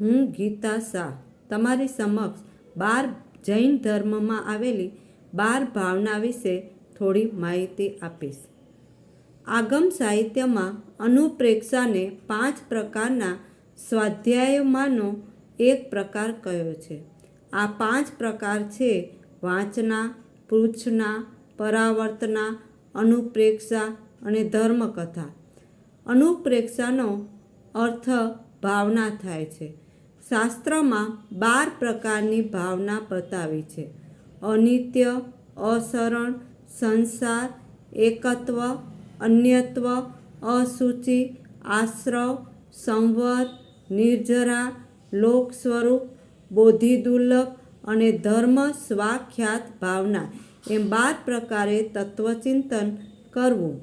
હું ગીતા શાહ તમારી સમક્ષ 12 જૈન ધર્મમાં આવેલી 12 ભાવના વિશે થોડી માહિતી આપીશ. આગમ સાહિત્યમાં અનુપ્રેક્ષાને 5 પ્રકારના સ્વાધ્યાયોમાંનો એક પ્રકાર કયો છે. આ 5 પ્રકાર છે વાંચના, પૃચ્છના, પરાવર્તના, અનુપ્રેક્ષા અને ધર્મકથા. અનુપ્રેક્ષાનો અર્થ ભાવના થાય છે. શાસ્ત્રમાં 12 પ્રકારની ભાવના બતાવી છે: અનિત્ય, અસરણ, સંસાર, એકત્વ, અન્યત્વ, અસુચિ, આશ્રવ, સંવર, નિર્જરા, લોક સ્વરૂપ, બોધિદુર્લભ અને ધર્મ સ્વાખ્યાત ભાવના એમ 12 પ્રકારે તત્વચિંતન કરવું.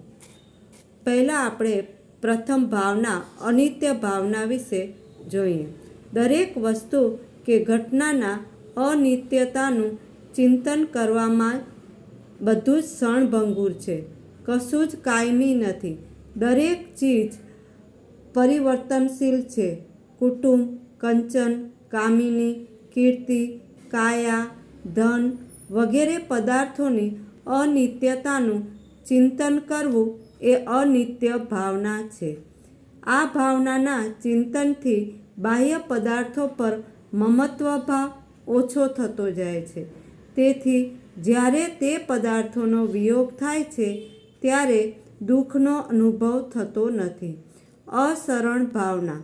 પહેલાં આપણે પ્રથમ ભાવના અનિત્ય ભાવના વિશે જોઈએ. દરેક વસ્તુ કે ઘટનાના અનિત્યતાનું ચિંતન કરવામાં બધું જ ક્ષણભંગુર છે. કશું જ કાયમી નથી. દરેક ચીજ પરિવર્તનશીલ છે. કુટુંબ, કંચન, કામિની, કીર્તિ, કાયા, ધન વગેરે પદાર્થોની અનિત્યતાનું ચિંતન કરવું એ અનિત્ય ભાવના છે. આ ભાવનાના ચિંતનથી બાહ્ય પદાર્થો પર મમત્વ ભાવ ઓછો થતો જાય છે. તેથી જ્યારે તે પદાર્થોનો વિયોગ થાય છે ત્યારે દુઃખનો અનુભવ થતો નથી. અસરણ ભાવના.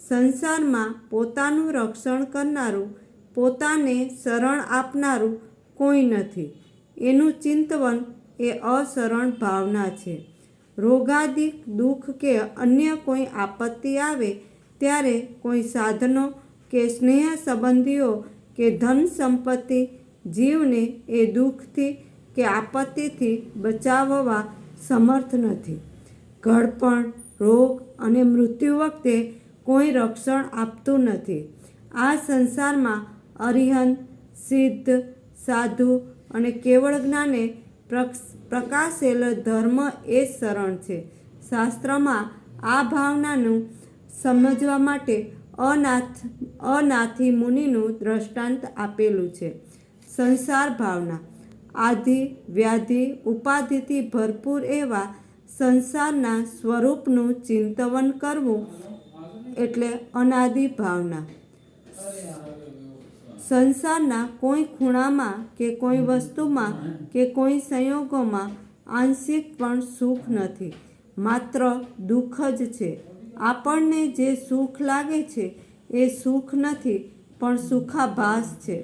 સંસારમાં પોતાનું રક્ષણ કરનારું, પોતાને શરણ આપનારું કોઈ નથી. એનું ચિંતવન એ અસરણ ભાવના છે. રોગાદિક દુઃખ કે અન્ય કોઈ આપત્તિ આવે ત્યારે કોઈ સાધનો કે સ્નેહ સંબંધીઓ કે ધન સંપત્તિ જીવને એ દુઃખથી કે આપત્તિથી બચાવવા સમર્થ નથી. ઘડપણ, રોગ અને મૃત્યુ વખતે કોઈ રક્ષણ આપતું નથી. આ સંસારમાં અરિહંત, સિદ્ધ, સાધુ અને કેવળ જ્ઞાને પ્રકાશેલ ધર્મ એ જ શરણ છે. શાસ્ત્રમાં આ ભાવનાનું સમજવા માટે અનાથી મુનિનું દ્રષ્ટાંત આપેલું છે. સંસાર ભાવના. આધિ, વ્યાધિ, ઉપાધિથી ભરપૂર એવા સંસારના સ્વરૂપનું ચિંતવન કરવું એટલે અનાદિ ભાવના. સંસારના કોઈ ખૂણામાં કે કોઈ વસ્તુમાં કે કોઈ સંયોગોમાં આંશિક પણ સુખ નથી, માત્ર દુઃખ જ છે. આપણને જે સુખ લાગે છે એ સુખ નથી પણ સુખાભાસ છે.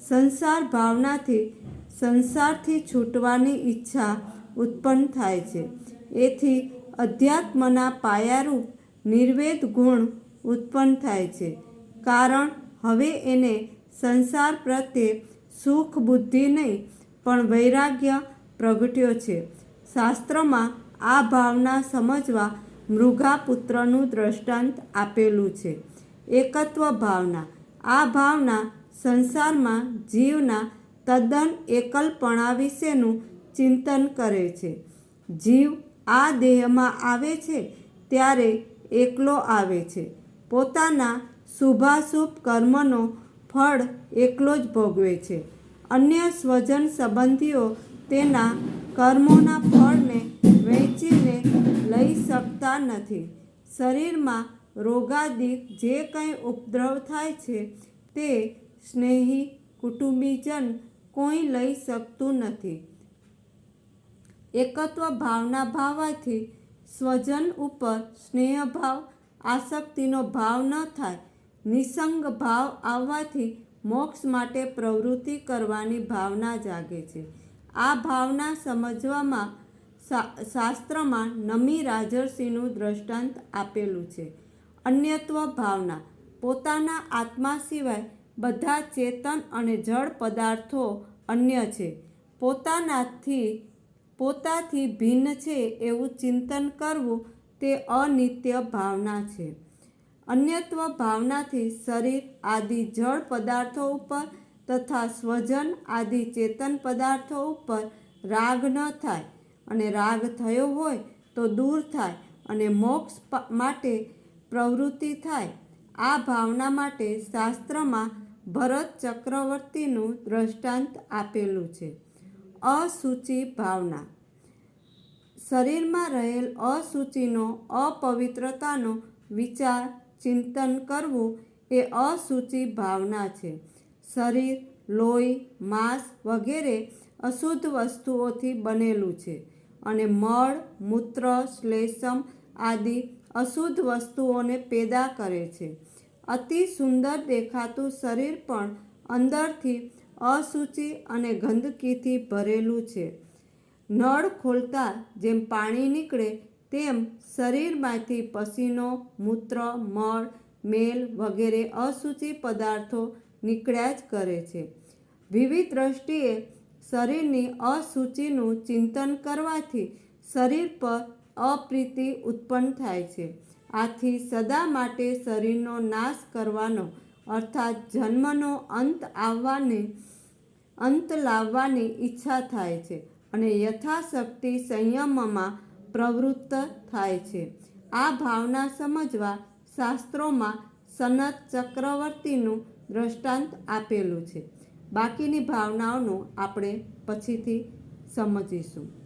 સંસાર ભાવનાથી સંસારથી છૂટવાની ઈચ્છા ઉત્પન્ન થાય છે. એથી અધ્યાત્મના પાયારૂપ નિર્વેદ ગુણ ઉત્પન્ન થાય છે. કારણ હવે એને સંસાર પ્રત્યે સુખ બુદ્ધિ નહીં પણ વૈરાગ્ય પ્રગટ્યો છે. શાસ્ત્રમાં આ ભાવના સમજવા મૃગાપુત્રનું દ્રષ્ટાંત આપેલું છે. એકત્વ ભાવના. આ ભાવના સંસારમાં જીવના તદ્દન એકલપણા વિશેનું ચિંતન કરે છે. જીવ આ દેહમાં આવે છે ત્યારે એકલો આવે છે. પોતાના શુભાશુભ કર્મનો ફળ એકલો જ ભોગવે છે. અન્ય સ્વજન સંબંધીઓ તેના કર્મોના ફળને વહેંચીને લઈ શકતા નથી. શરીરમાં રોગાદિક જે કંઈ ઉપદ્રવ થાય છે તે સ્નેહી, કુટુંબીજન કોઈ લઈ શકતું નથી. એકત્વ ભાવના ભાવવાથી સ્વજન ઉપર સ્નેહભાવ, આસક્તિનો ભાવ ન થાય. નિસંગ ભાવ આવવાથી મોક્ષ માટે પ્રવૃત્તિ કરવાની ભાવના જાગે છે. આ ભાવના સમજવામાં શાસ્ત્રમાં નમી રાજર્ષિનું દ્રષ્ટાંત આપેલું છે. અન્યત્વ ભાવના. પોતાના આત્મા સિવાય બધા ચેતન અને જળ પદાર્થો અન્ય છે. પોતાથી ભિન્ન છે એવું ચિંતન કરવું તે અનિત્ય ભાવના છે. અન્યત્વ ભાવનાથી શરીર આદિ જળ પદાર્થો ઉપર તથા સ્વજન આદિ ચેતન પદાર્થો ઉપર રાગ ન થાય, અને રાગ થયો હોય તો દૂર થાય અને મોક્ષ માટે પ્રવૃત્તિ થાય. આ ભાવના માટે શાસ્ત્રમાં ભરત ચક્રવર્તીનું દ્રષ્ટાંત આપેલું છે. અશુચિ ભાવના. શરીરમાં રહેલ અશુચિનો અપવિત્રતાનો વિચાર ચિંતન કરવું એ અશુચિ ભાવના છે. શરીર, લોહી, માંસ વગેરે અશુદ્ધ વસ્તુઓથી બનેલું છે અને મળ, મૂત્ર, શ્લેષમ આદિ અશુદ્ધ વસ્તુઓને પેદા કરે છે. અતિ સુંદર દેખાતું શરીર પણ અંદરથી અશુચિ અને ગંદકીથી ભરેલું છે. નળ ખોલતા જેમ પાણી નીકળે તેમ શરીરમાંથી પસીનો, મૂત્ર, મળ, મેલ વગેરે અશુચિ પદાર્થો નીકળ્યા જ કરે છે. વિવિધ દ્રષ્ટિએ શરીરની અશુચિનું ચિંતન કરવાથી શરીર પર અપ્રીતિ ઉત્પન્ન થાય છે. આથી સદા માટે શરીરનો નાશ કરવાનો અર્થાત જન્મનો અંત લાવવાની ઈચ્છા થાય છે અને યથાશક્તિ સંયમમાં પ્રવૃત્ત થાય છે. આ ભાવના સમજવા શાસ્ત્રોમાં સનત ચક્રવર્તીનું દ્રષ્ટાંત આપેલું છે. બાકીની ભાવનાઓનું આપણે પછીથી સમજીશું.